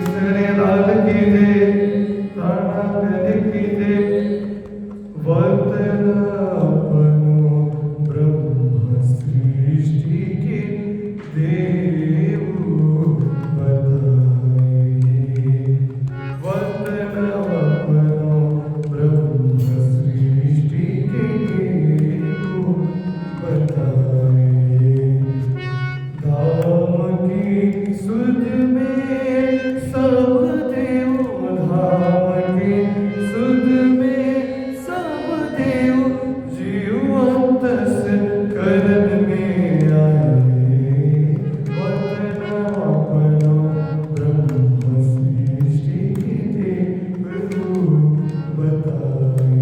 इसने लाल की दे ताना की दे वर्तन अपनो ब्रह्म सृष्टि के देव बताए वर्तन अपनो ब्रह्म सृष्टि के देव बताए धाम की सुध में सब देव धाम की सुध में सब देव जीव अंतस करण में आए वतन अपनो ब्रह्म सृष्टि के देव बताए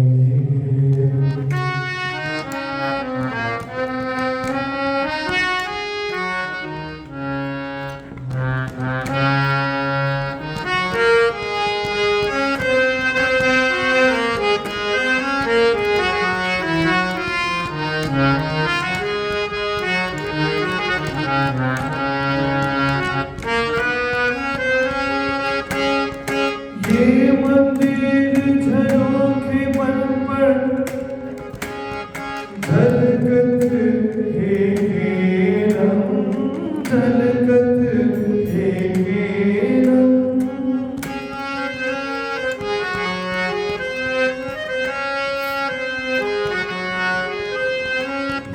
ये मंदिर झरोखे मन पर झलकत है रंग झलकत है रंग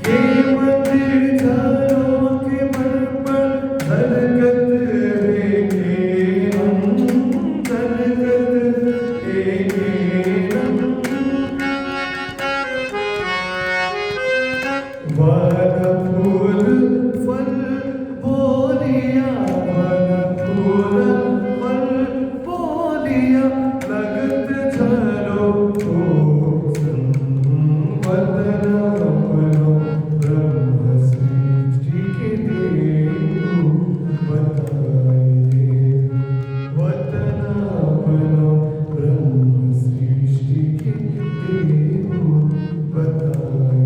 ये मंदिर झरोखे मन पर झलकत है रंग वन फूल फल बोलिया वन फूल फल बोलिया लगत झरो वतन अपनो ब्रह्म सृष्टि के देव बताए वतन अपनो ब्रह्म सृष्टि के देव बताए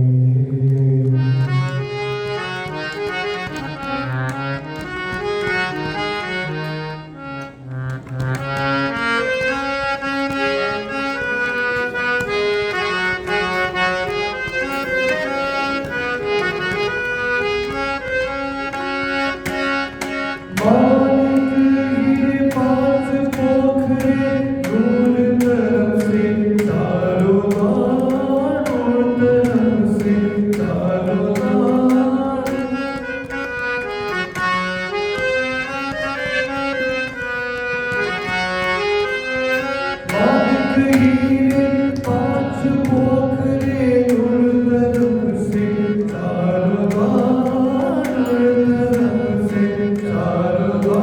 मालिक हीरे पांच पोखरे दूर तरफ से चारों तार दूर तरफ से चारों तार मालिक हीरे पांच पोखरे दूर तरफ से चारों तार दूर तरफ से चारों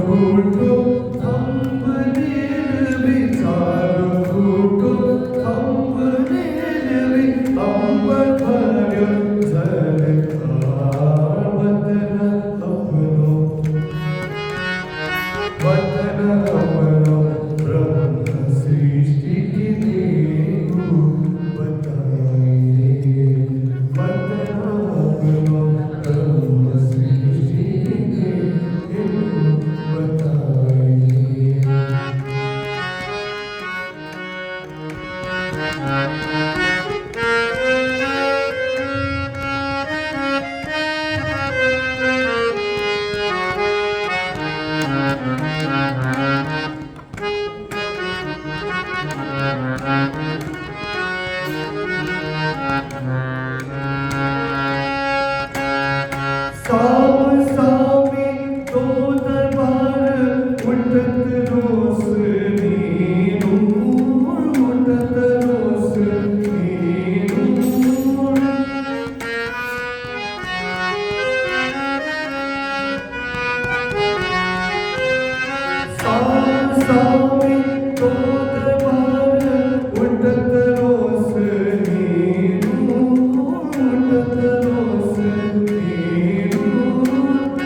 फूटो थंबनेल भी चारों फूटो थंबनेल भी अंबर भर्यो झलकार वतन अपनो ब्रह्म सृष्टि के देव बताए वतन अपनो ब्रह्म सृष्टि के देव बताए साम सामी दो दरबार उठत रोशनी नूर उठत रोशनी नूर साम सामी दो दरबार उठत रोशनी नूर उठत रोशनी नूर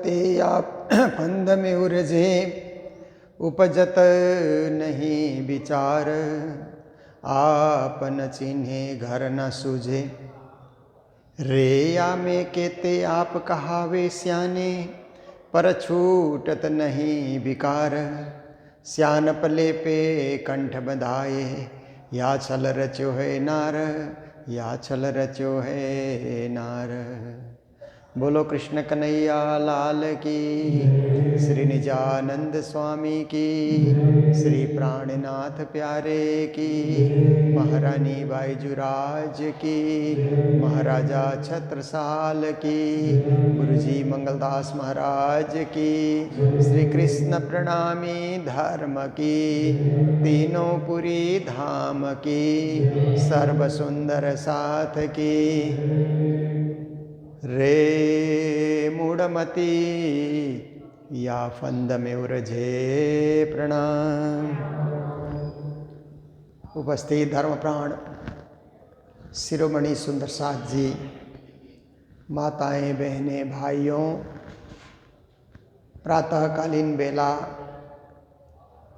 ते आप फंद में उलझे, उपजत नहीं विचार, आपन चिन्हे घर न सूझे। रेया में केते आप कहावे स्याने, पर छूटत नहीं विकार। स्यान पले पे कंठ बंधाए, या छल रचो है नार, या छल रचो है नार। बोलो कृष्ण कन्हैया लाल की, श्री निजानंद स्वामी की, श्री प्राणनाथ प्यारे की, महारानी बाईजुराज की, महाराजा छत्रसाल की, गुरुजी मंगलदास महाराज की, श्री कृष्ण प्रणामी धर्म की, तीनों पुरी धाम की, सर्व सुंदर साथ की। रे मूढ़मती या फंद में उलझे प्रणाम। उपस्थित धर्म प्राण शिरोमणि सुंदर साथ जी, माताएं बहनें भाइयों, प्रातःकालीन बेला,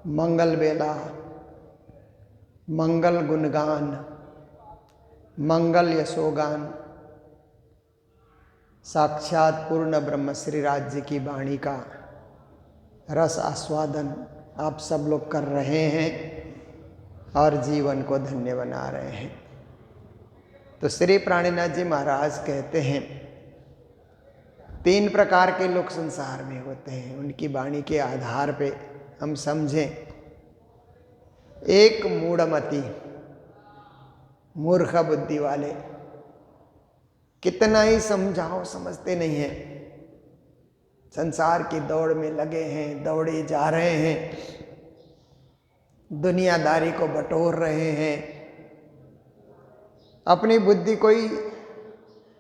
मंगल बेला, मंगल गुणगान, मंगल यशोगान, साक्षात पूर्ण ब्रह्म श्री राज्य की वाणी का रस आस्वादन आप सब लोग कर रहे हैं और जीवन को धन्य बना रहे हैं। तो श्री प्राणनाथ जी महाराज कहते हैं, 3 प्रकार के लोग संसार में होते हैं, उनकी वाणी के आधार पे हम समझें। एक मूढ़मती, मूर्ख बुद्धि वाले, कितना ही समझाओ समझते नहीं है, संसार की दौड़ में लगे हैं, दौड़े जा रहे हैं, दुनियादारी को बटोर रहे हैं, अपनी बुद्धि को ही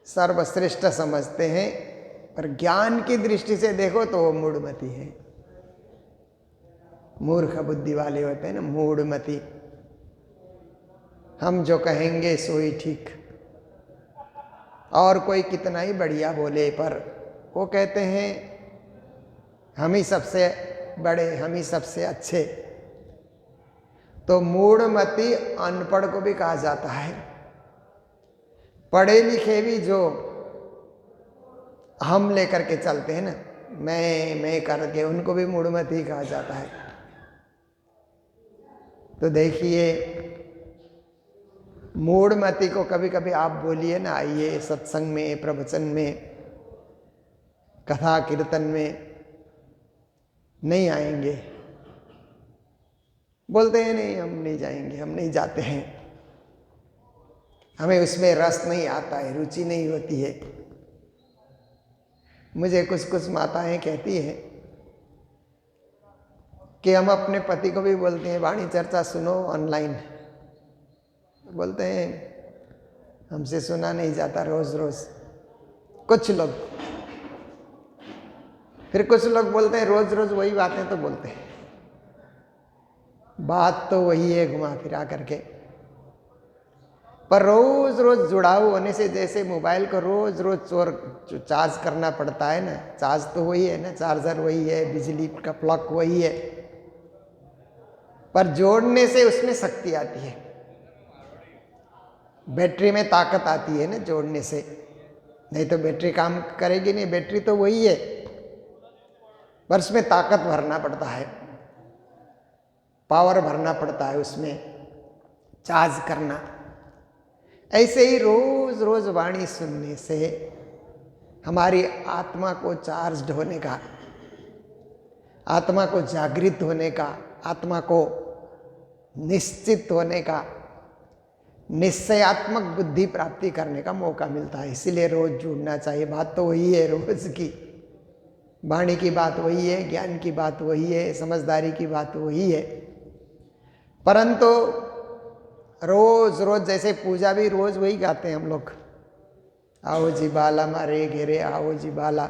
सर्वश्रेष्ठ समझते हैं, पर ज्ञान की दृष्टि से देखो तो वो मूढ़मती है। मूर्ख बुद्धि वाले होते हैं ना, मूढ़मती। हम जो कहेंगे सो ही ठीक, और कोई कितना ही बढ़िया बोले पर वो कहते हैं हम ही सबसे बड़े, हम ही सबसे अच्छे। तो मूढ़मती अनपढ़ को भी कहा जाता है। पढ़े लिखे भी जो हम लेकर के चलते हैं ना, मैं करके, उनको भी मूढ़मती कहा जाता है। तो देखिए, मूढ़मती को कभी कभी आप बोलिए ना, आइए सत्संग में, प्रवचन में, कथा कीर्तन में, नहीं आएंगे, बोलते हैं नहीं हम नहीं जाएंगे, हम नहीं जाते हैं, हमें उसमें रस नहीं आता है, रुचि नहीं होती है। मुझे कुछ माताएं कहती हैं कि हम अपने पति को भी बोलते हैं वाणी चर्चा सुनो ऑनलाइन, बोलते हैं हमसे सुना नहीं जाता रोज रोज। कुछ लोग, फिर कुछ लोग बोलते हैं रोज रोज वही बातें तो बोलते हैं, बात तो वही है घुमा फिरा करके, पर रोज रोज जुड़ाव होने से, जैसे मोबाइल को रोज रोज चार्ज करना पड़ता है ना, चार्ज तो वही है ना, चार्जर वही है, बिजली का प्लग वही है, पर जोड़ने से उसमें शक्ति आती है, बैटरी में ताकत आती है ना जोड़ने से, नहीं तो बैटरी काम करेगी नहीं। बैटरी तो वही है पर उसमें ताकत भरना पड़ता है, पावर भरना पड़ता है, उसमें चार्ज करना। ऐसे ही रोज रोज वाणी सुनने से हमारी आत्मा को चार्ज होने का, आत्मा को जागृत होने का, आत्मा को निश्चित होने का, निश्चयात्मक बुद्धि प्राप्ति करने का मौका मिलता है। इसीलिए रोज जुड़ना चाहिए। बात तो वही है, रोज की वाणी की बात वही है, ज्ञान की बात वही है, समझदारी की बात वही है, परंतु रोज रोज, जैसे पूजा भी रोज वही गाते हैं हम लोग, आओ जी बाला मारे घेरे, आओ जी बाला,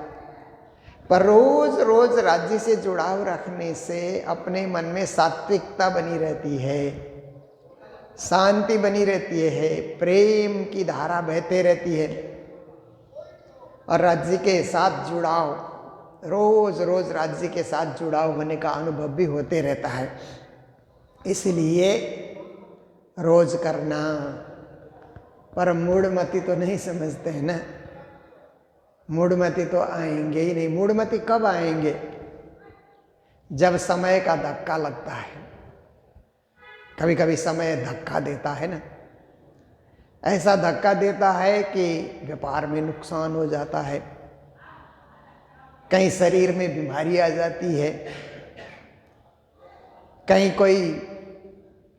पर रोज रोज राज्य से जुड़ाव रखने से अपने मन में सात्विकता बनी रहती है, शांति बनी रहती है, प्रेम की धारा बहते रहती है, और राज्य के साथ जुड़ाव रोज रोज राज्य के साथ जुड़ाव होने का अनुभव भी होते रहता है। इसलिए रोज करना। पर मूढ़मती तो नहीं समझते हैं ना, मूढ़मती तो आएंगे ही नहीं। मूढ़मती कब आएंगे? जब समय का धक्का लगता है। कभी कभी समय धक्का देता है ना, ऐसा धक्का देता है कि व्यापार में नुकसान हो जाता है, कहीं शरीर में बीमारी आ जाती है, कहीं कोई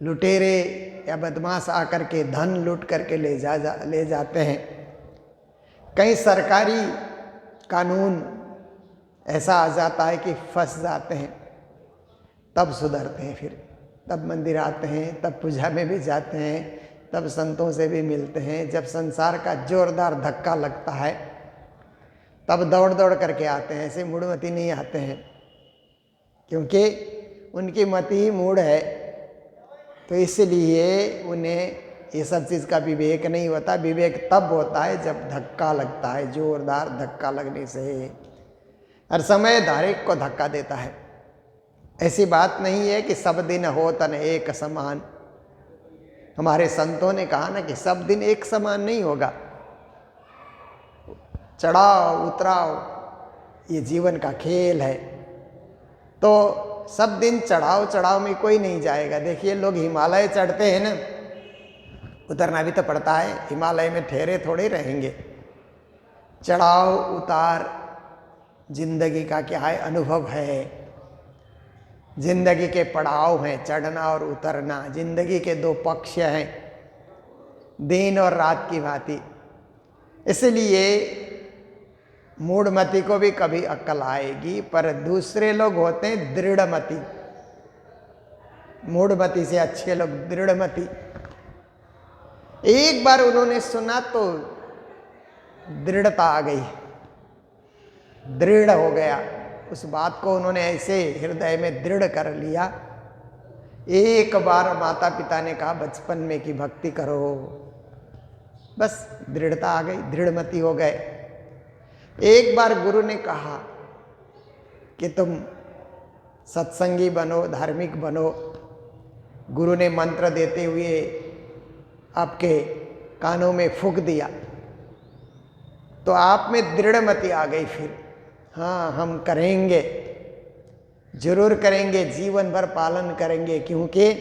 लुटेरे या बदमाश आकर के धन लूट करके ले जाते हैं, कहीं सरकारी कानून ऐसा आ जाता है कि फंस जाते हैं। तब सुधरते हैं, फिर तब मंदिर आते हैं, तब पूजा में भी जाते हैं, तब संतों से भी मिलते हैं। जब संसार का जोरदार धक्का लगता है तब दौड़ दौड़ करके आते हैं। ऐसे मूढ़मती नहीं आते हैं, क्योंकि उनकी मति ही मूढ़ है। तो इसलिए उन्हें ये सब चीज़ का विवेक नहीं होता। विवेक तब होता है जब धक्का लगता है, जोरदार धक्का लगने से। हर समय धारिक को धक्का देता है। ऐसी बात नहीं है कि सब दिन हो तन एक समान। हमारे संतों ने कहा ना कि सब दिन एक समान नहीं होगा, चढ़ाव उतराव ये जीवन का खेल है। तो सब दिन चढ़ाव में कोई नहीं जाएगा। देखिए, लोग हिमालय चढ़ते हैं ना, उतरना भी तो पड़ता है। हिमालय में ठहरे थोड़े रहेंगे। चढ़ाव उतार जिंदगी का क्या है, अनुभव है। जिंदगी के पड़ाव हैं, चढ़ना और उतरना। जिंदगी के दो पक्ष हैं, दिन और रात की भांति। इसलिए मूढ़मती को भी कभी अक्ल आएगी, पर दूसरे लोग होते हैं दृढ़मती। मूढ़मती से अच्छे लोग दृढ़मती। एक बार उन्होंने सुना तो दृढ़ता आ गई, दृढ़ हो गया। उस बात को उन्होंने ऐसे हृदय में दृढ़ कर लिया। एक बार माता पिता ने कहा बचपन में कि भक्ति करो, बस दृढ़ता आ गई, दृढ़मती हो गए। एक बार गुरु ने कहा कि तुम सत्संगी बनो, धार्मिक बनो। गुरु ने मंत्र देते हुए आपके कानों में फूंक दिया तो आप में दृढ़मती आ गई। फिर हाँ, हम करेंगे, जरूर करेंगे, जीवन भर पालन करेंगे। क्योंकि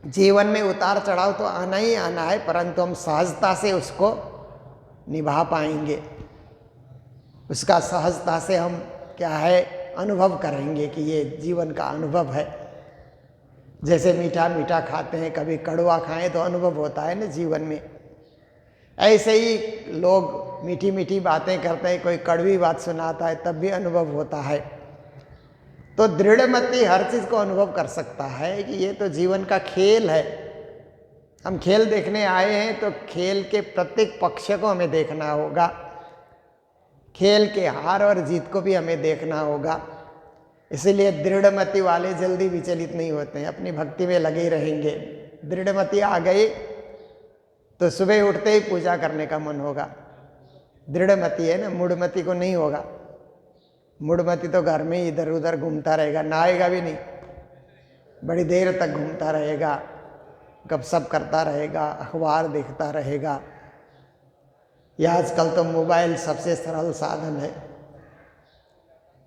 जीवन में उतार चढ़ाव तो आना ही आना है, परंतु हम सहजता से उसको निभा पाएंगे। उसका सहजता से हम क्या है, अनुभव करेंगे कि ये जीवन का अनुभव है। जैसे मीठा मीठा खाते हैं, कभी कड़वा खाएं तो अनुभव होता है ना जीवन में। ऐसे ही लोग मीठी मीठी बातें करते हैं, कोई कड़वी बात सुनाता है तब भी अनुभव होता है। तो दृढ़मती हर चीज़ को अनुभव कर सकता है कि ये तो जीवन का खेल है। हम खेल देखने आए हैं तो खेल के प्रत्येक पक्ष को हमें देखना होगा, खेल के हार और जीत को भी हमें देखना होगा। इसलिए दृढ़मती वाले जल्दी विचलित नहीं होते हैं, अपनी भक्ति में लगे रहेंगे। दृढ़मती आ गई तो सुबह उठते ही पूजा करने का मन होगा। दृढ़मती है ना, मूढ़मती को नहीं होगा। मूढ़मती तो घर में इधर उधर घूमता रहेगा, नहाएगा भी नहीं, बड़ी देर तक घूमता रहेगा, गपशप करता रहेगा, अखबार देखता रहेगा। या आजकल तो मोबाइल सबसे सरल साधन है।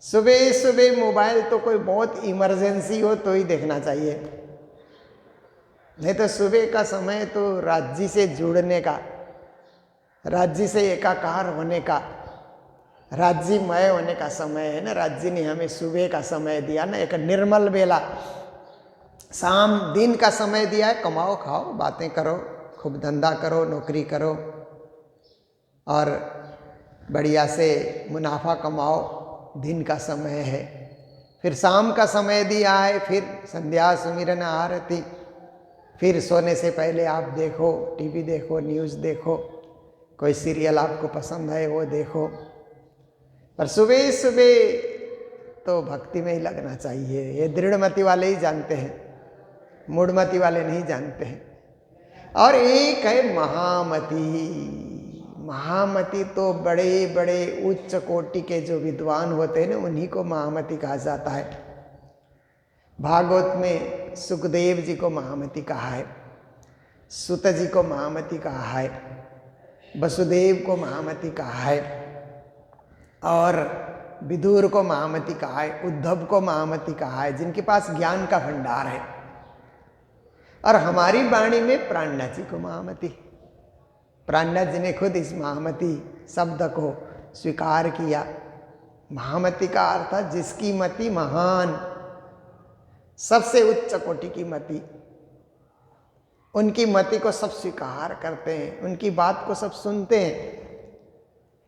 सुबह सुबह मोबाइल तो कोई बहुत इमरजेंसी हो तो ही देखना चाहिए, नहीं तो सुबह का समय तो राज्य से जुड़ने का, राज्य से एकाकार होने का, राज्यमय होने का समय है ना। राज्य ने हमें सुबह का समय दिया ना, एक निर्मल बेला, शाम दिन का समय दिया है। कमाओ खाओ, बातें करो, खूब धंधा करो, नौकरी करो और बढ़िया से मुनाफा कमाओ। दिन का समय है। फिर शाम का समय दिया है, फिर संध्या सुमिरन आरती, फिर सोने से पहले आप देखो, टीवी देखो, न्यूज़ देखो, कोई सीरियल आपको पसंद है वो देखो। पर सुबह सुबह तो भक्ति में ही लगना चाहिए। ये दृढ़मती वाले ही जानते हैं, मूढ़मती वाले नहीं जानते हैं। और एक है महामती। महामती तो बड़े बड़े उच्च कोटि के जो विद्वान होते हैं ना, उन्हीं को महामती कहा जाता है। भागवत में सुखदेव जी को महामती कहा है, सुत जी को महामती कहा है, वसुदेव को महामती कहा है, और विदुर को महामती कहा है, उद्धव को महामती कहा है, जिनके पास ज्ञान का भंडार है। और हमारी वाणी में प्राणनाथ जी को महामती, प्राणनाथ जी ने खुद इस महामती शब्द को स्वीकार किया। महामती का अर्थ है जिसकी मति महान, सबसे उच्च कोटि की मति, उनकी मति को सब स्वीकार करते हैं, उनकी बात को सब सुनते हैं,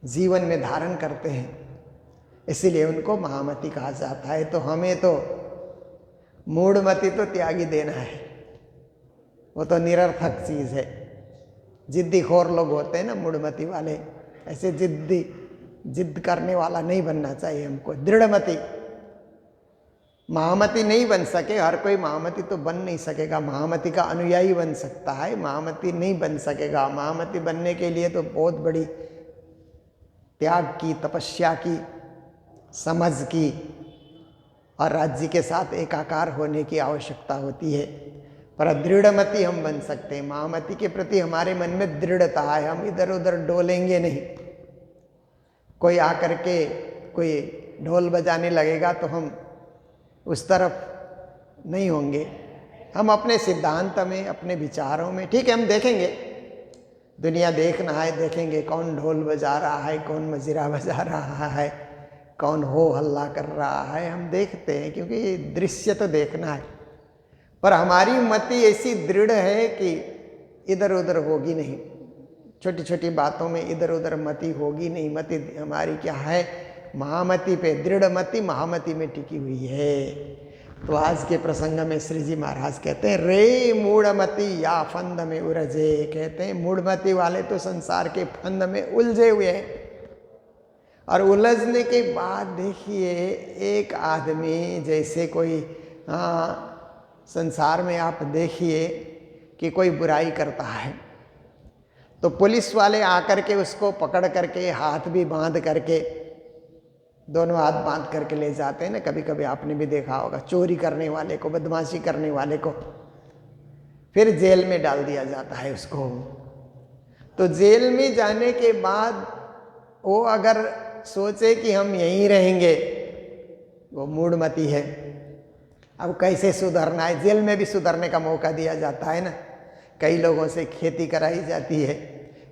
जीवन में धारण करते हैं, इसीलिए उनको महामती कहा जाता है। तो हमें तो मूढ़मति तो त्यागी देना है, वो तो निरर्थक चीज़ है। जिद्दी खोर लोग होते हैं ना मूढ़मति वाले, ऐसे जिद करने वाला नहीं बनना चाहिए हमको। दृढ़मति, महामती नहीं बन सके, हर कोई महामती तो बन नहीं सकेगा। महामती का अनुयायी बन सकता है, महामती नहीं बन सकेगा। महामती बनने के लिए तो बहुत बड़ी त्याग की, तपस्या की, समझ की और राज्य के साथ एकाकार होने की आवश्यकता होती है। पर दृढ़मति हम बन सकते हैं। महामती के प्रति हमारे मन में दृढ़ता है, हम इधर उधर डोलेंगे नहीं। कोई आकर के कोई ढोल बजाने लगेगा तो हम उस तरफ नहीं होंगे। हम अपने सिद्धांत में, अपने विचारों में, ठीक है हम देखेंगे, दुनिया देखना है, देखेंगे कौन ढोल बजा रहा है, कौन मजीरा बजा रहा है, कौन हो हल्ला कर रहा है, हम देखते हैं क्योंकि ये दृश्य तो देखना है। पर हमारी मति ऐसी दृढ़ है कि इधर उधर होगी नहीं, छोटी छोटी बातों में इधर उधर मति होगी नहीं। मति हमारी क्या है, महामति पे, दृढ़ मति महामति में टिकी हुई है। तो आज के प्रसंग में श्री जी महाराज कहते हैं, रे मूढ़मति या फंद में उलझे। कहते हैं मूढ़मति वाले तो संसार के फंद में उलझे हुए हैं। और उलझने के बाद देखिए, एक आदमी जैसे कोई संसार में आप देखिए कि कोई बुराई करता है तो पुलिस वाले आकर के उसको पकड़ करके हाथ भी बांध करके, दोनों हाथ बांध करके ले जाते हैं ना। कभी कभी आपने भी देखा होगा, चोरी करने वाले को, बदमाशी करने वाले को फिर जेल में डाल दिया जाता है उसको। तो जेल में जाने के बाद वो अगर सोचे कि हम यहीं रहेंगे, वो मूढ़मति है। अब कैसे सुधरना है, जेल में भी सुधरने का मौका दिया जाता है ना। कई लोगों से खेती कराई जाती है,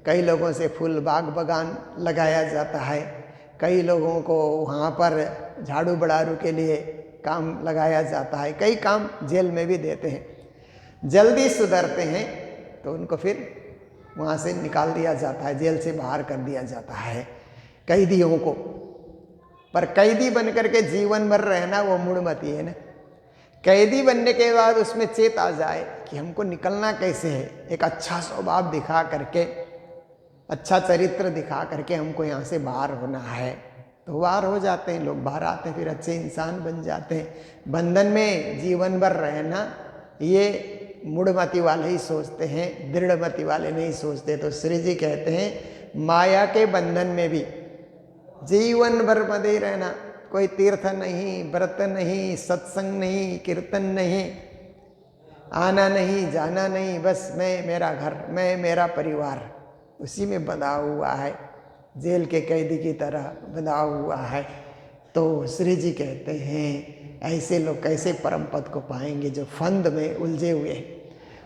कई लोगों से फूल बाग बगान लगाया जाता है, कई लोगों को वहाँ पर झाड़ू बड़ारू के लिए काम लगाया जाता है, कई काम जेल में भी देते हैं। जल्दी सुधरते हैं तो उनको फिर वहाँ से निकाल दिया जाता है, जेल से बाहर कर दिया जाता है कैदियों को। पर कैदी बन करके जीवन भर रहना वो मूढ़मति है ना। कैदी बनने के बाद उसमें चेत आ जाए कि हमको निकलना कैसे है, एक अच्छा स्वभाव दिखा करके, अच्छा चरित्र दिखा करके हमको यहाँ से बाहर होना है, तो बाहर हो जाते हैं लोग, बाहर आते हैं, फिर अच्छे इंसान बन जाते हैं। बंधन में जीवन भर रहना ये मूढ़मति वाले ही सोचते हैं, दृढ़मति वाले नहीं सोचते। तो श्री जी कहते हैं माया के बंधन में भी जीवन भर बंधे रहना, कोई तीर्थ नहीं, व्रत नहीं, सत्संग नहीं, कीर्तन नहीं, आना नहीं, जाना नहीं, बस मैं मेरा घर, मैं मेरा परिवार, उसी में बंधा हुआ है, जेल के कैदी की तरह बंधा हुआ है। तो श्री जी कहते हैं ऐसे लोग कैसे परम पद को पाएंगे, जो फंद में उलझे हुए हैं।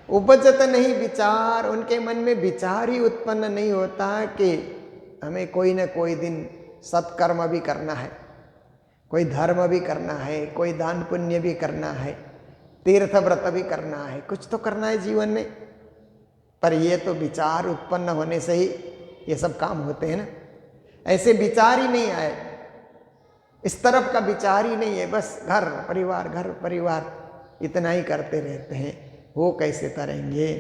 उपजत नहीं विचार, उनके मन में विचार ही उत्पन्न नहीं होता कि हमें कोई न कोई दिन सत्कर्म भी करना है, कोई धर्म भी करना है, कोई दान पुण्य भी करना है, तीर्थ व्रत भी करना है, कुछ तो करना है जीवन में। पर ये तो विचार उत्पन्न होने से ही ये सब काम होते हैं ना। ऐसे विचार ही नहीं आए, इस तरफ का विचार ही नहीं है, बस घर परिवार, घर परिवार, इतना ही करते रहते हैं। वो कैसे तरेंगे।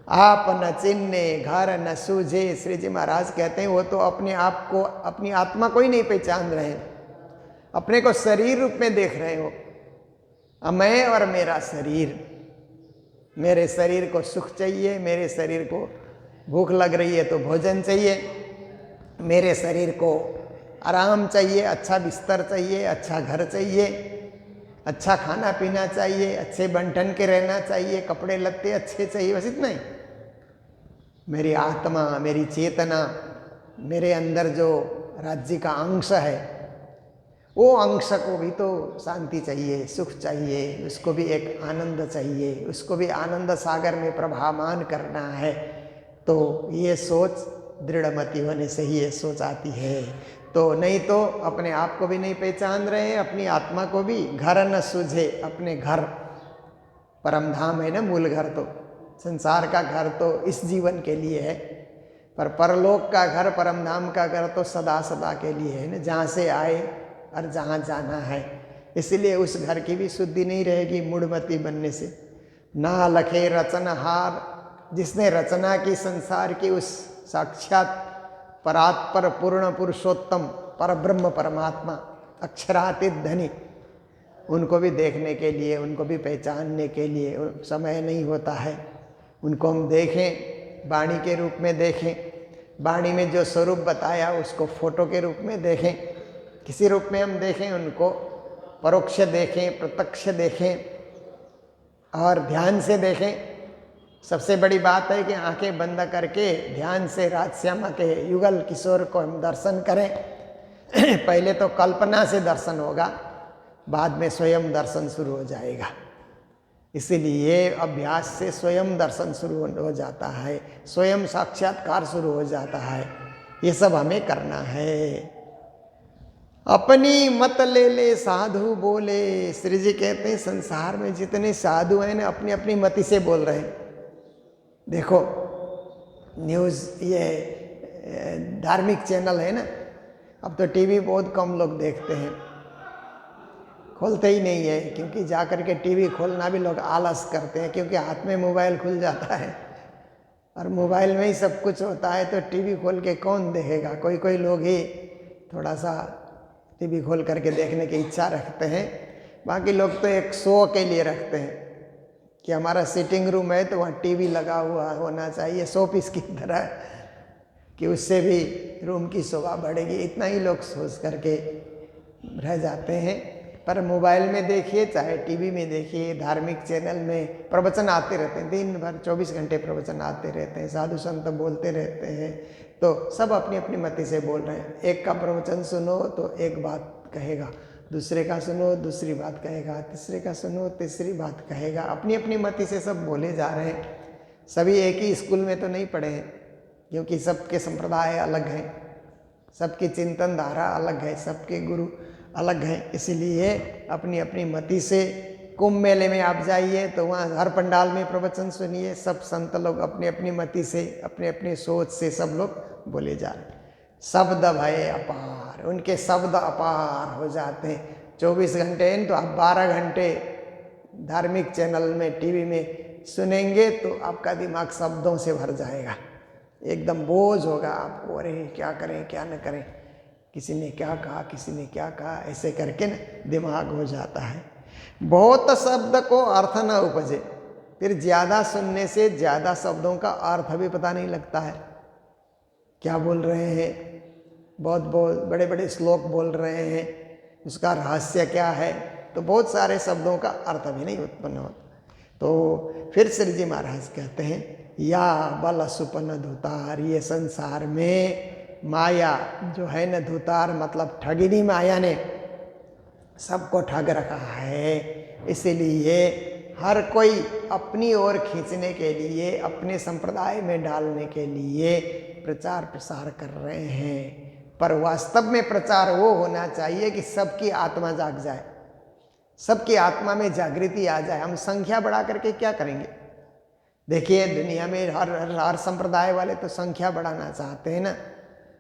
आप न चिन्हे घर न सूझे, श्री जी महाराज कहते हैं वो तो अपने आप को, अपनी आत्मा को ही नहीं पहचान रहे हैं, अपने को शरीर रूप में देख रहे हो। मैं और मेरा शरीर, मेरे शरीर को सुख चाहिए, मेरे शरीर को भूख लग रही है तो भोजन चाहिए, मेरे शरीर को आराम चाहिए, अच्छा बिस्तर चाहिए, अच्छा घर चाहिए, अच्छा खाना पीना चाहिए, अच्छे बंटन के रहना चाहिए, कपड़े लत्ते अच्छे चाहिए, बस इतना ही। मेरी आत्मा, मेरी चेतना, मेरे अंदर जो राज्य का अंश है, वो अंश को भी तो शांति चाहिए, सुख चाहिए, उसको भी एक आनंद चाहिए, उसको भी आनंद सागर में प्रभामान करना है। तो ये सोच दृढ़मति होने से ही ये सोच आती है। तो नहीं तो अपने आप को भी नहीं पहचान रहे हैं, अपनी आत्मा को भी। घर न सूझे अपने घर, परम धाम है ना मूल घर। तो संसार का घर तो इस जीवन के लिए है, पर परलोक का घर, परम धाम का घर तो सदा सदा के लिए है ना, जहाँ से आए और जहाँ जाना है। इसलिए उस घर की भी शुद्धि नहीं रहेगी मूढ़मती बनने से। ना लखे रचनहार, जिसने रचना की संसार की, उस साक्षात परात्पर पूर्ण पुरुषोत्तम पर ब्रह्म परमात्मा अक्षरातीत धनी, उनको भी देखने के लिए, उनको भी पहचानने के लिए समय नहीं होता है। उनको हम देखें, वाणी के रूप में देखें, वाणी में जो स्वरूप बताया उसको फोटो के रूप में देखें, किसी रूप में हम देखें, उनको परोक्ष देखें, प्रत्यक्ष देखें और ध्यान से देखें। सबसे बड़ी बात है कि आंखें बंद करके ध्यान से राजश्यामा के युगल किशोर को हम दर्शन करें। पहले तो कल्पना से दर्शन होगा, बाद में स्वयं दर्शन शुरू हो जाएगा। इसीलिए अभ्यास से स्वयं दर्शन शुरू हो जाता है, स्वयं साक्षात्कार शुरू हो जाता है। ये सब हमें करना है। अपनी मत ले ले साधु बोले। श्री जी कहते हैं संसार में जितने साधु हैं ना, अपनी अपनी मति से बोल रहे हैं। देखो न्यूज़, ये धार्मिक चैनल है ना, अब तो टीवी बहुत कम लोग देखते हैं, खोलते ही नहीं है, क्योंकि जाकर के टीवी खोलना भी लोग आलस करते हैं, क्योंकि हाथ में मोबाइल खुल जाता है और मोबाइल में ही सब कुछ होता है। तो टीवी खोल के कौन देखेगा? कोई कोई लोग ही थोड़ा सा टीवी खोल करके देखने की इच्छा रखते हैं, बाकी लोग तो एक शो के लिए रखते हैं कि हमारा सिटिंग रूम है तो वहाँ टीवी लगा हुआ होना चाहिए, शो पीस की तरह, कि उससे भी रूम की शोभा बढ़ेगी। इतना ही लोग सोच करके रह जाते हैं। पर मोबाइल में देखिए, चाहे टीवी में देखिए, धार्मिक चैनल में प्रवचन आते रहते हैं, दिन भर 24 घंटे प्रवचन आते रहते हैं, साधु संत बोलते रहते हैं। तो सब अपनी अपनी मति से बोल रहे हैं। एक का प्रवचन सुनो तो एक बात कहेगा, दूसरे का सुनो दूसरी बात कहेगा, तीसरे का सुनो तीसरी बात कहेगा। अपनी अपनी मति से सब बोले जा रहे हैं। सभी एक ही स्कूल में तो नहीं पढ़े हैं, क्योंकि सबके संप्रदाय अलग हैं, सबकी चिंतन धारा अलग है, सबके गुरु अलग हैं। इसलिए अपनी अपनी मति से कुंभ मेले में आप जाइए तो वहाँ हर पंडाल में प्रवचन सुनिए, सब संत लोग अपनी अपनी मति से, अपने अपने सोच से सब लोग बोले जा रहे हैं। शब्द भय अपार, उनके शब्द अपार हो जाते हैं। 24 घंटे हैं तो आप 12 घंटे धार्मिक चैनल में, टीवी में सुनेंगे तो आपका दिमाग शब्दों से भर जाएगा, एकदम बोझ होगा आपको। अरे क्या करें क्या न करें, किसी ने क्या कहा, किसी ने क्या कहा, ऐसे करके न दिमाग हो जाता है। बहुत शब्द को अर्थ न उपजे, फिर ज़्यादा सुनने से ज़्यादा शब्दों का अर्थ भी पता नहीं लगता है। क्या बोल रहे हैं, बहुत बहुत बड़े बड़े श्लोक बोल रहे हैं, उसका रहस्य क्या है, तो बहुत सारे शब्दों का अर्थ भी नहीं उत्पन्न होता। तो फिर श्री जी महाराज कहते हैं, या बल सुपन धुतार, ये संसार में माया जो है न, धुतार मतलब ठगिनी माया ने सबको ठग रखा है। इसीलिए हर कोई अपनी ओर खींचने के लिए, अपने संप्रदाय में डालने के लिए प्रचार प्रसार कर रहे हैं। पर वास्तव में प्रचार वो होना चाहिए कि सबकी आत्मा जाग जाए, सबकी आत्मा में जागृति आ जाए। हम संख्या बढ़ा करके क्या करेंगे? देखिए दुनिया में हर संप्रदाय वाले तो संख्या बढ़ाना चाहते हैं ना।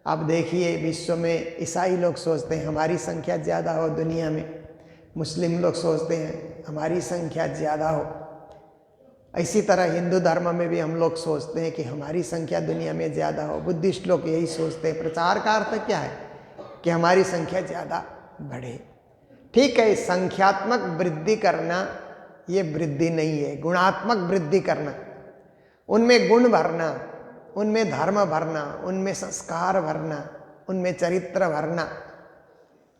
आप देखिए विश्व में ईसाई लोग सोचते हैं हमारी संख्या ज़्यादा हो दुनिया में, मुस्लिम लोग सोचते हैं हमारी संख्या ज़्यादा हो। इसी तरह हिंदू धर्म में भी हम लोग सोचते हैं कि हमारी संख्या दुनिया में ज़्यादा हो। बुद्धिस्ट लोग यही सोचते हैं। प्रचार का अर्थ क्या है? कि हमारी संख्या ज़्यादा बढ़े। ठीक है, संख्यात्मक वृद्धि करना ये वृद्धि नहीं है, गुणात्मक वृद्धि करना, उनमें गुण भरना, उनमें धर्म भरना, उनमें संस्कार भरना, उनमें चरित्र भरना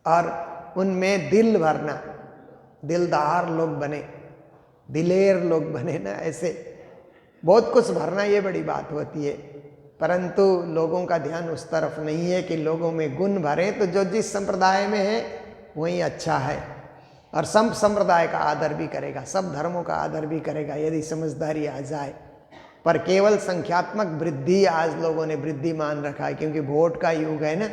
और उनमें दिल भरना, दिलदार लोग बने, दिलेर लोग बने ना, ऐसे बहुत कुछ भरना, ये बड़ी बात होती है। परंतु लोगों का ध्यान उस तरफ नहीं है कि लोगों में गुण भरें, तो जो जिस संप्रदाय में है वही अच्छा है और सब संप्रदाय का आदर भी करेगा, सब धर्मों का आदर भी करेगा यदि समझदारी आ जाए। पर केवल संख्यात्मक वृद्धि आज लोगों ने वृद्धि मान रखा है, क्योंकि वोट का युग है ना,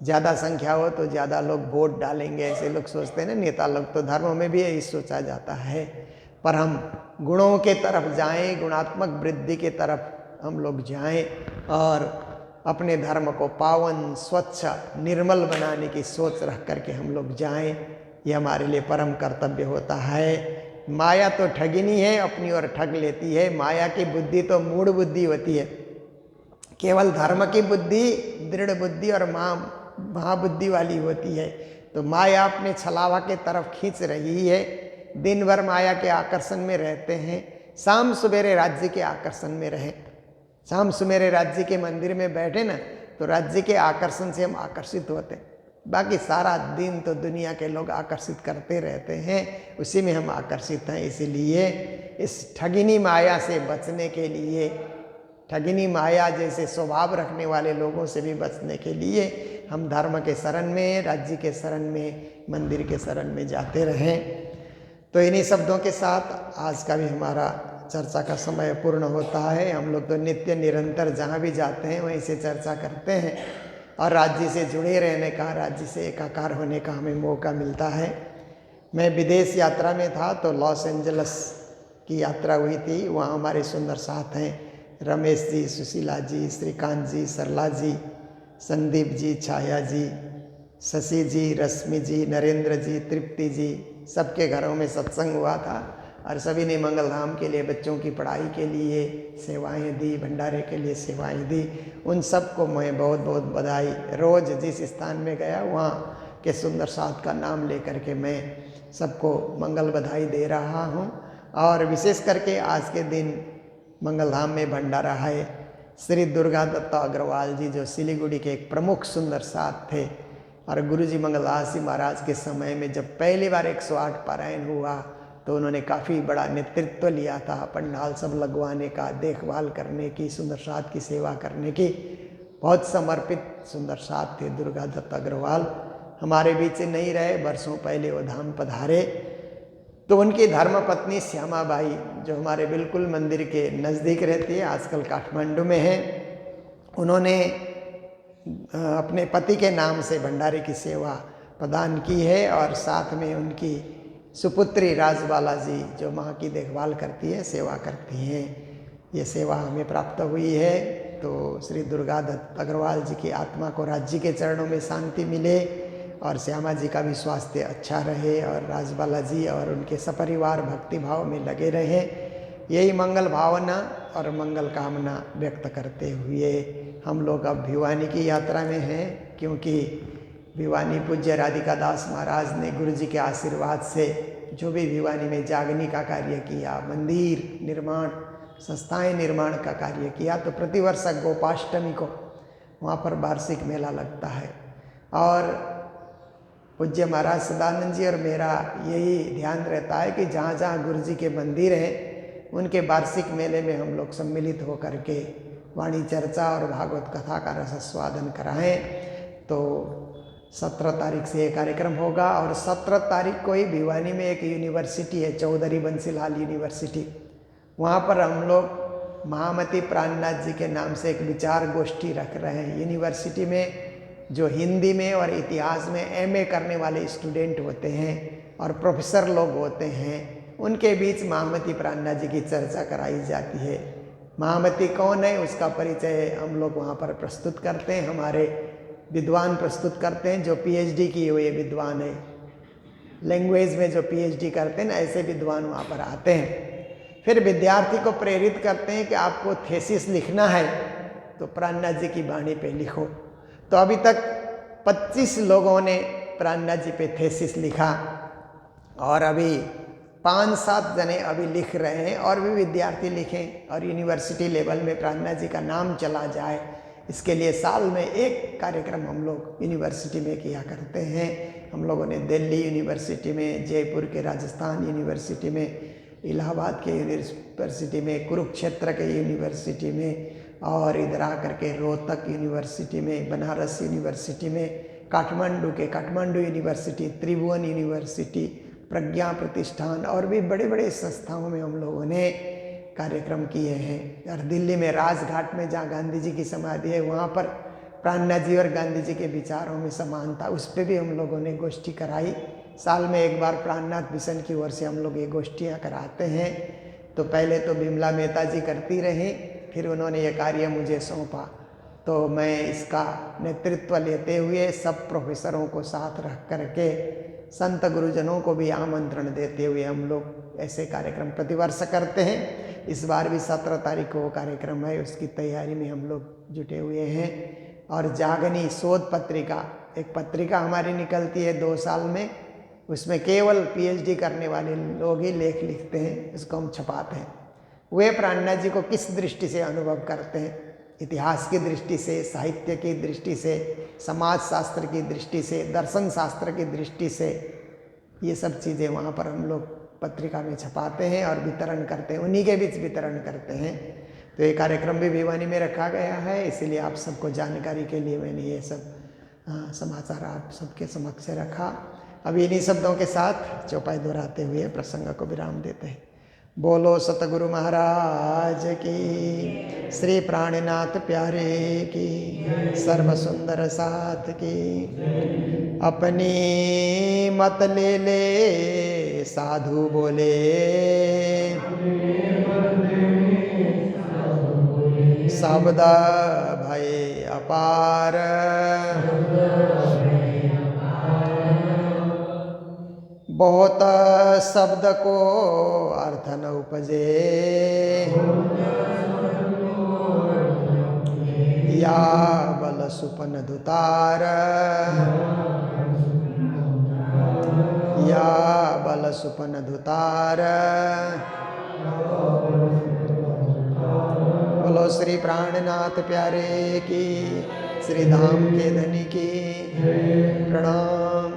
ज़्यादा संख्या हो तो ज़्यादा लोग वोट डालेंगे, ऐसे लोग सोचते हैं ना नेता लोग। तो धर्मों में भी यही सोचा जाता है, पर हम गुणों के तरफ जाएं, गुणात्मक वृद्धि के तरफ हम लोग जाएं और अपने धर्म को पावन, स्वच्छ, निर्मल बनाने की सोच रख करके हम लोग जाएं, ये हमारे लिए परम कर्तव्य होता है। माया तो ठगिनी है, अपनी ओर ठग लेती है। माया की बुद्धि तो मूढ़ बुद्धि होती है, केवल धर्म की बुद्धि दृढ़ बुद्धि और महाबुद्धि वाली होती है। तो माया अपने छलावा के तरफ खींच रही है, दिन भर माया के आकर्षण में रहते हैं, शाम सवेरे राज्य के आकर्षण में रहें। शाम सवेरे राज्य के मंदिर में बैठे ना, तो राज्य के आकर्षण से हम आकर्षित होते हैं, बाकी सारा दिन तो दुनिया के लोग आकर्षित करते रहते हैं, उसी में हम आकर्षित हैं। इसीलिए इस ठगिनी माया से बचने के लिए, ठगिनी माया जैसे स्वभाव रखने वाले लोगों से भी बचने के लिए हम धर्म के शरण में, राज्य के शरण में, मंदिर के शरण में जाते रहें। तो इन्हीं शब्दों के साथ आज का भी हमारा चर्चा का समय पूर्ण होता है। हम लोग तो नित्य निरंतर जहाँ भी जाते हैं वहीं से चर्चा करते हैं और राज्य से जुड़े रहने का, राज्य से एकाकार होने का हमें मौका मिलता है। मैं विदेश यात्रा में था तो लॉस एंजल्स की यात्रा हुई थी, वहाँ हमारे सुंदर साथ हैं रमेश जी, सुशीला जी, श्रीकांत जी, सरला जी, संदीप जी, छाया जी, शशि जी, रश्मि जी, नरेंद्र जी, तृप्ति जी, सबके घरों में सत्संग हुआ था और सभी ने मंगल धाम के लिए, बच्चों की पढ़ाई के लिए सेवाएं दी, भंडारे के लिए सेवाएं दी। उन सबको मैं बहुत बहुत बधाई। रोज़ जिस स्थान में गया वहाँ के सुंदर साथ का नाम लेकर के मैं सबको मंगल बधाई दे रहा हूँ। और विशेष करके आज के दिन मंगल धाम में भंडारा है। श्री दुर्गा दत्ता अग्रवाल जी जो सिलीगुड़ी के एक प्रमुख सुंदर साथ थे और गुरुजी मंगलदास जी महाराज के समय में जब पहली बार 108 पारायण हुआ तो उन्होंने काफ़ी बड़ा नेतृत्व लिया था, पंडाल सब लगवाने का, देखभाल करने की, सुंदर साथ की सेवा करने की। बहुत समर्पित सुंदर साथ थे दुर्गा दत्त अग्रवाल। हमारे बीच नहीं रहे, वर्षों पहले वो धाम पधारे। तो उनकी धर्मपत्नी श्यामा बाई जो हमारे बिल्कुल मंदिर के नज़दीक रहती है, आजकल काठमांडू में है, उन्होंने अपने पति के नाम से भंडारे की सेवा प्रदान की है और साथ में उनकी सुपुत्री राजबाला जी जो माँ की देखभाल करती है, सेवा करती हैं। ये सेवा हमें प्राप्त हुई है। तो श्री दुर्गा दत्त अग्रवाल जी की आत्मा को राज्य के चरणों में शांति मिले और श्यामा जी का भी स्वास्थ्य अच्छा रहे और राजबाला जी और उनके सपरिवार भक्ति भाव में लगे रहे। यही मंगल भावना और मंगल कामना व्यक्त करते हुए हम लोग अब भिवानी की यात्रा में हैं, क्योंकि भिवानी पूज्य राधिका दास महाराज ने गुरु जी के आशीर्वाद से जो भी भिवानी में जागनी का कार्य किया, मंदिर निर्माण, संस्थाएं निर्माण का कार्य किया, तो प्रतिवर्ष गोपाष्टमी को वहाँ पर वार्षिक मेला लगता है। और पूज्य महाराज सदानंद जी और मेरा यही ध्यान रहता है कि जहाँ जहाँ गुरु जी के मंदिर हैं उनके वार्षिक मेले में हम लोग सम्मिलित होकर के वाणी चर्चा और भागवत कथा का रसस्वादन कराएं। तो 17 तारीख से ये कार्यक्रम होगा और 17 तारीख को ही भिवानी में एक यूनिवर्सिटी है, चौधरी बंसीलाल यूनिवर्सिटी, वहाँ पर हम लोग महामती प्राणनाथ जी के नाम से एक विचार गोष्ठी रख रहे हैं। यूनिवर्सिटी में जो हिंदी में और इतिहास में MA करने वाले स्टूडेंट होते हैं और प्रोफेसर लोग होते हैं, उनके बीच महामती प्राणनाथ जी की चर्चा कराई जाती है। महामती कौन है उसका परिचय हम लोग वहाँ पर प्रस्तुत करते हैं, हमारे विद्वान प्रस्तुत करते हैं जो PhD किए हुए विद्वान है, लैंग्वेज में जो PhD करते हैं ना, ऐसे विद्वान वहाँ पर आते हैं। फिर विद्यार्थी को प्रेरित करते हैं कि आपको थीसिस लिखना है तो प्राणनाथ जी की वाणी पे लिखो। तो अभी तक 25 लोगों ने प्राणनाथ जी पे थीसिस लिखा और अभी 5-7 जने अभी लिख रहे हैं और भी विद्यार्थी लिखें और यूनिवर्सिटी लेवल में प्रार्थना जी का नाम चला जाए। इसके लिए साल में एक कार्यक्रम हम लोग यूनिवर्सिटी में किया करते हैं। हम लोगों ने दिल्ली यूनिवर्सिटी में, जयपुर के राजस्थान यूनिवर्सिटी में, इलाहाबाद के यूनिवर्सिटी में, कुरुक्षेत्र के यूनिवर्सिटी में और इधर आकर के रोहतक यूनिवर्सिटी में, बनारस यूनिवर्सिटी में, काठमांडू के काठमांडू यूनिवर्सिटी, त्रिभुवन यूनिवर्सिटी, प्रज्ञा प्रतिष्ठान और भी बड़े बड़े संस्थाओं में हम लोगों ने कार्यक्रम किए हैं। और दिल्ली में राजघाट में जहाँ गांधी जी की समाधि है वहाँ पर प्राणनाथ जी और गांधी जी के विचारों में समानता, उस पर भी हम लोगों ने गोष्ठी कराई। साल में एक बार प्राणनाथ मिशन की ओर से हम लोग ये गोष्ठियाँ कराते हैं। तो पहले तो बिमला मेहता जी करती रहीं, फिर उन्होंने ये कार्य मुझे सौंपा, तो मैं इसका नेतृत्व लेते हुए सब प्रोफेसरों को साथ रख करके संत गुरुजनों को भी आमंत्रण देते हुए हम लोग ऐसे कार्यक्रम प्रतिवर्ष करते हैं। इस बार भी 17 तारीख को वो कार्यक्रम है, उसकी तैयारी में हम लोग जुटे हुए हैं। और जागनी शोध पत्रिका, एक पत्रिका हमारी निकलती है 2 साल में, उसमें केवल PhD करने वाले लोग ही लेख लिखते हैं, इसको हम छपाते हैं। वे प्राणनाथ जी को किस दृष्टि से अनुभव करते हैं, इतिहास की दृष्टि से, साहित्य की दृष्टि से, समाज शास्त्र की दृष्टि से, दर्शन शास्त्र की दृष्टि से, ये सब चीज़ें वहाँ पर हम लोग पत्रिका में छपाते हैं और वितरण करते हैं, उन्हीं के बीच वितरण करते हैं। तो ये कार्यक्रम भी भिवानी में रखा गया है, इसीलिए आप सबको जानकारी के लिए मैंने ये सब समाचार आप सबके समक्ष रखा। अब इन्हीं शब्दों के साथ चौपाई दोहराते हुए प्रसंग को विराम देते हैं। बोलो सतगुरु महाराज की, श्री प्राणनाथ प्यारे की, सर्व सुंदर साथ की। अपनी मत ले ले साधु बोले, शब्द भय अपार। बहुत शब्द को अर्थ न उपजे, या बल सुपन धुतार, या बल सुपन धुतार। बोलो श्री प्राणनाथ प्यारे की, श्री धाम के धनी की। प्रणाम।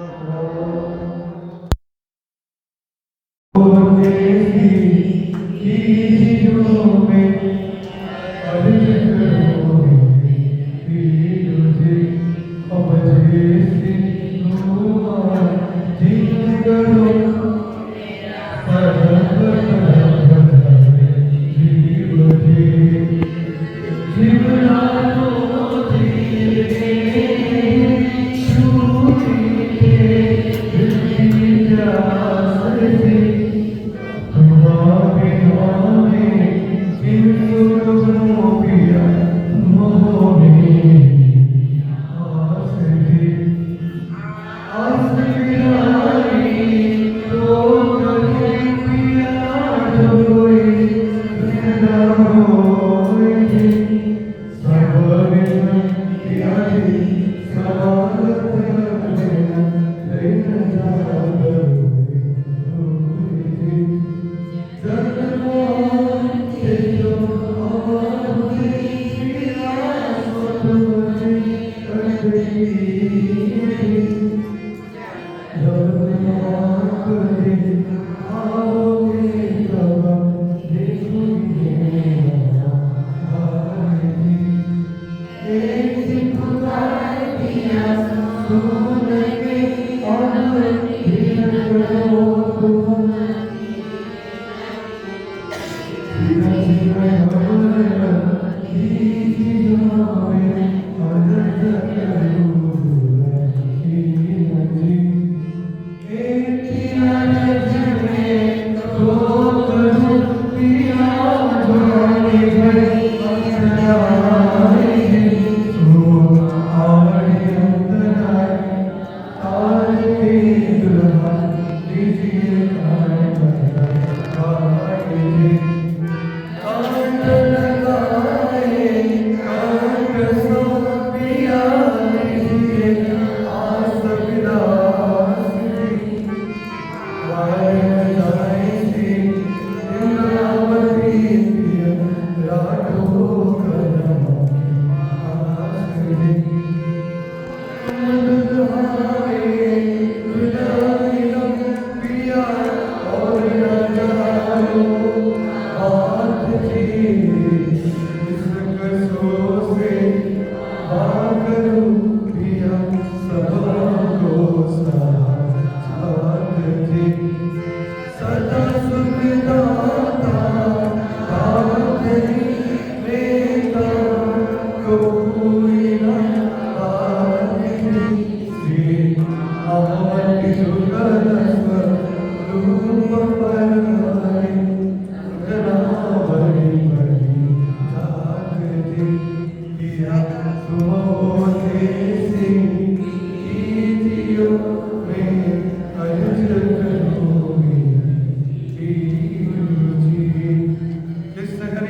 Amen.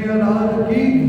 मैया लाल की